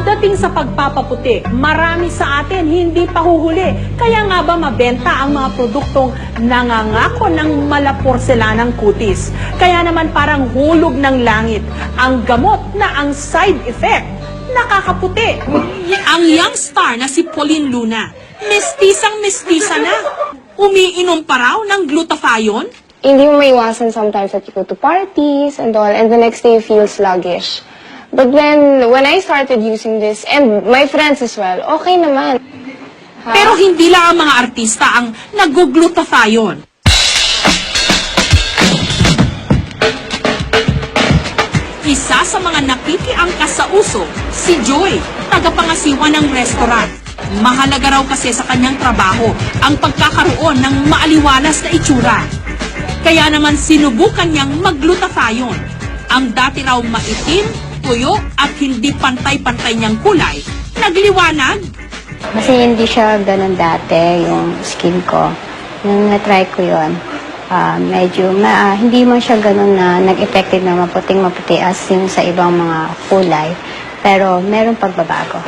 Pagdating sa pagpapaputi, marami sa atin hindi pa huhuli. Kaya nga ba mabenta ang mga produktong nangangako ng malaporselanang kutis? Kaya naman parang hulog ng langit ang gamot na ang side effect nakakaputi. Ang young star na si Pauline Luna, mestisang-mestisa na. Umiinom pa raw ng glutathione? Hindi mo maiwasan sometimes that you go to parties and all, and the next day you feel sluggish. But when I started using this, and my friends as well, okay naman. Pero hindi lang ang mga artista ang nag-glutathione. Isa sa mga nakikiangkas sa uso, si Joy, tagapangasiwa ng restaurant. Mahalaga raw kasi sa kanyang trabaho ang pagkakaroon ng maaliwalas na itsura. Kaya naman sinubukan niyang mag-glutathione. Ang dati raw maitim, tuyo at hindi pantay-pantay niyang kulay, nagliwanag. Kasi hindi siya ganun dati, yung skin ko. Nung na-try ko yun, medyo hindi man siya ganun na nag-effective na maputing-maputi as yung sa ibang mga kulay. Pero meron pagbabago.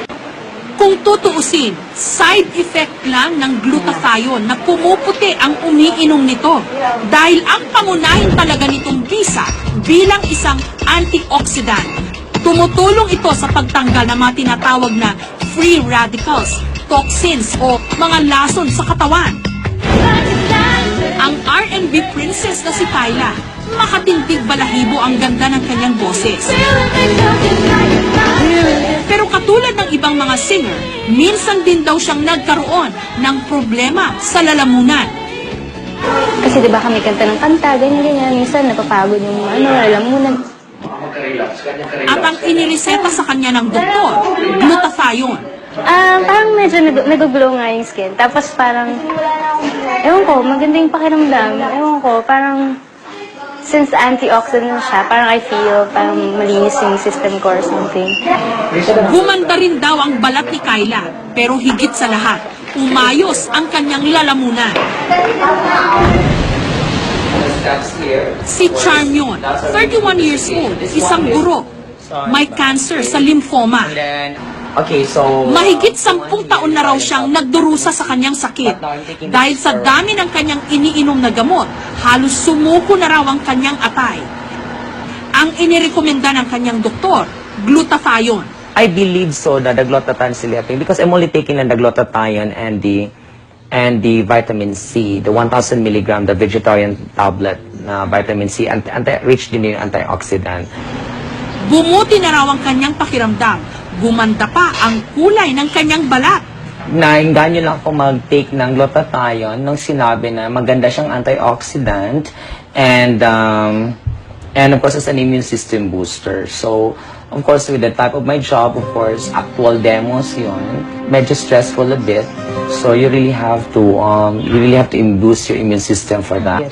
Kung tutuusin, side effect lang ng glutathione na pumuputi ang umiinom nito. Dahil ang pangunahin talaga nitong bisa bilang isang antioxidant. Tumutulong ito sa pagtanggal ng mga tinatawag na free radicals, toxins o mga lason sa katawan. Ang R&B princess na si Kyla, makatindig balahibo ang ganda ng kanyang boses. Pero katulad ng ibang mga singer, minsan din daw siyang nagkaroon ng problema sa lalamunan. Kasi diba kami kanta ng kanta, ganyan-ganyan. Minsan napapagod yung lalamunan. At ang inireseta sa kanya ng doktor, glutathione. Parang medyo nag-glow nga yung skin. Tapos parang, ewan ko, maganda yung pakiramdam. Ewan ko, parang, since antioxidant siya, parang I feel parang malinis yung system ko or something. Gumanda rin daw ang balat ni Kyla, pero higit sa lahat, umayos ang kanyang lalamunan. Si Charmion, 31 years old, isang guro, may cancer sa lymphoma. Okay, so Mahigit 10 taon na raw siyang nagdurusa sa kanyang sakit. Dahil sa dami ng kanyang iniinom na gamot, halos sumuko na raw ang kanyang atay. Ang inirekomenda ng kanyang doktor, glutathione. I believe so that the glutathione selecting because I'm only taking the glutathione and the vitamin C, the 1,000 milligram, the vegetarian tablet na vitamin C, rich din yung antioxidant. Bumuti na raw ang kanyang pakiramdam. Gumanda pa ang kulay ng kanyang balat. Nainganyo lang ako mag-take ng glutathione nung sinabi na maganda siyang antioxidant and of course it's an immune system booster. So of course with the type of my job, of course actual demos yun, medyo stressful a bit. So you really have to boost your immune system for that.